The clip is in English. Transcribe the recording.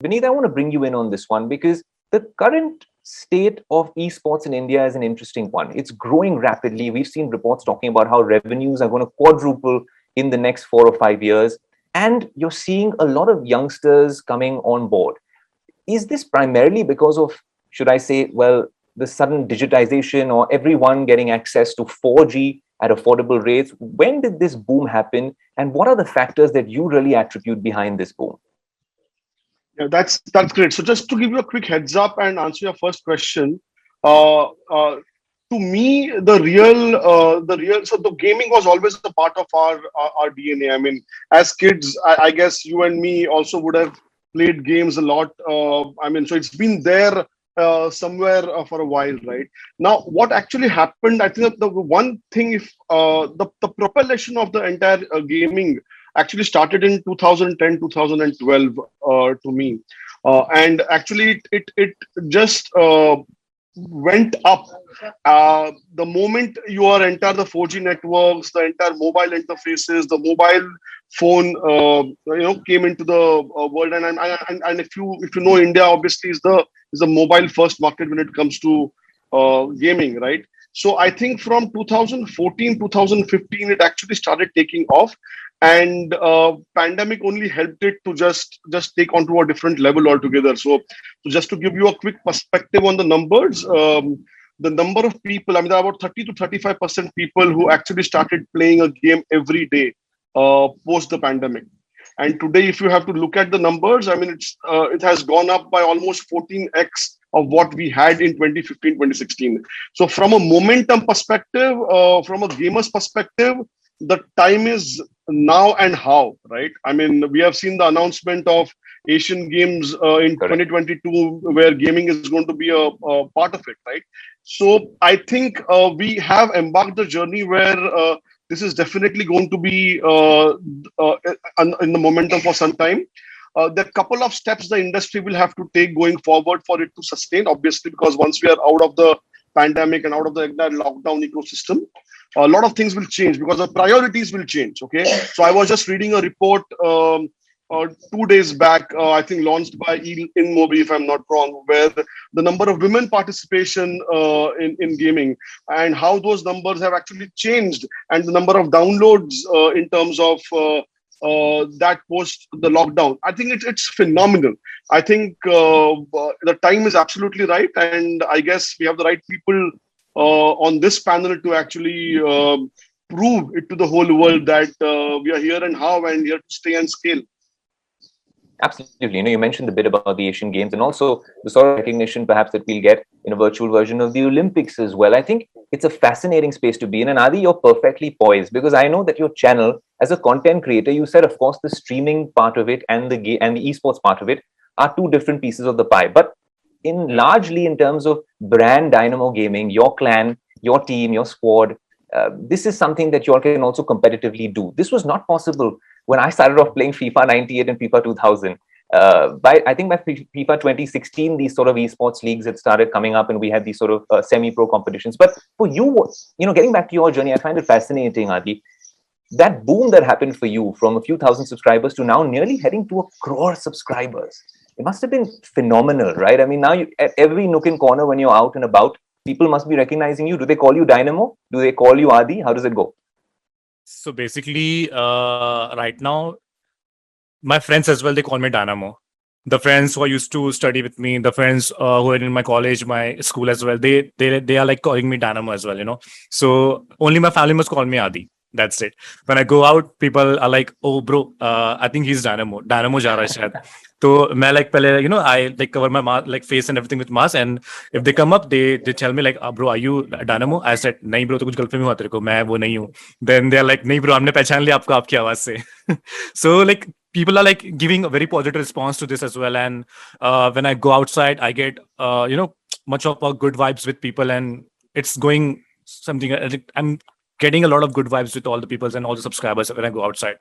Vineet, I want to bring you in on this one because the current state of esports in India is an interesting one. It's growing rapidly. We've seen reports talking about how revenues are going to quadruple in the next 4 or 5 years. And you're seeing a lot of youngsters coming on board. Is this primarily because of, should I say, well, the sudden digitization or everyone getting access to 4G at affordable rates? When did this boom happen? And what are the factors that you really attribute behind this boom? Yeah, that's great. So just to give you a quick heads up and answer your first question, uh, uh, to me, so the gaming was always a part of our DNA. I mean, as kids, I guess you and me also would have played games a lot. I mean, so it's been there somewhere for a while, right? Now, what actually happened? I think that the one thing, if the propulsion of the entire gaming actually started in 2010, 2012 to me, and actually it just went up the moment you are enter the 4G networks, the entire mobile interfaces, the mobile phone, came into the world. And if you know, India obviously is the mobile first market when it comes to gaming, right? So I think from 2014, 2015, it actually started taking off, and pandemic only helped it to just take onto a different level altogether. So just to give you a quick perspective on the numbers, the number of people, I mean, there are about 30 to 35% people who actually started playing a game every day post the pandemic. And today, if you have to look at the numbers, I mean, it has gone up by almost 14x of what we had in 2015, 2016. So from a momentum perspective, from a gamer's perspective, the time is now and how, right? I mean, we have seen the announcement of Asian Games in Correct. 2022, where gaming is going to be a part of it, right? So I think we have embarked the journey where this is definitely going to be in the momentum for some time. There are a couple of steps the industry will have to take going forward for it to sustain, obviously, because once we are out of the pandemic and out of the entire lockdown ecosystem, a lot of things will change because the priorities will change. Okay, so I was just reading a report 2 days back, I think launched by InMobi, if I'm not wrong, where the number of women participation in gaming and how those numbers have actually changed, and the number of downloads in terms of that post the lockdown. I think it's phenomenal. I think the time is absolutely right, and I guess we have the right people on this panel to actually prove it to the whole world that we are here and how and here to stay and scale. Absolutely. You mentioned a bit about the Asian Games and also the sort of recognition perhaps that we'll get in a virtual version of the Olympics as well. I think it's a fascinating space to be in. And Adi, you're perfectly poised because I know that your channel, as a content creator, you said, of course, the streaming part of it and the esports part of it are two different pieces of the pie. But largely in terms of brand Dynamo Gaming, your clan, your team, your squad, this is something that you all can also competitively do. This was not possible when I started off playing FIFA 98 and FIFA 2000. I think by FIFA 2016, these sort of esports leagues had started coming up, and we had these sort of semi-pro competitions. But for you, getting back to your journey, I find it fascinating, Adi. That boom that happened for you from a few thousand subscribers to now nearly heading to 1 crore subscribers. It must have been phenomenal, right? I mean, now at every nook and corner when you're out and about, people must be recognizing you. Do they call you Dynamo? Do they call you Adi? How does it go? So basically, right now, my friends as well, they call me Dynamo. The friends who I used to study with me, the friends who are in my college, my school as well, they are like calling me Dynamo as well. So only my family must call me Adi. That's it. When I go out, people are like, "Oh, bro, I think he's Dynamo. Dynamo ja raha hai shayad." So, मैं like पहले, I like cover my like face and everything with mask, and if they come up, they tell me like, "Bro, are you Dynamo?" I said, "नहीं bro, तो कुछ गलतफहमी हुआ तेरे को, मैं वो नहीं हूँ." Then they're like, "नहीं bro, हमने पहचान लिया आपको आपकी आवाज से." So like people are like giving a very positive response to this as well, and when I go outside, I get much of good vibes with people, and it's going something. I'm getting a lot of good vibes with all the people and all the subscribers when I go outside.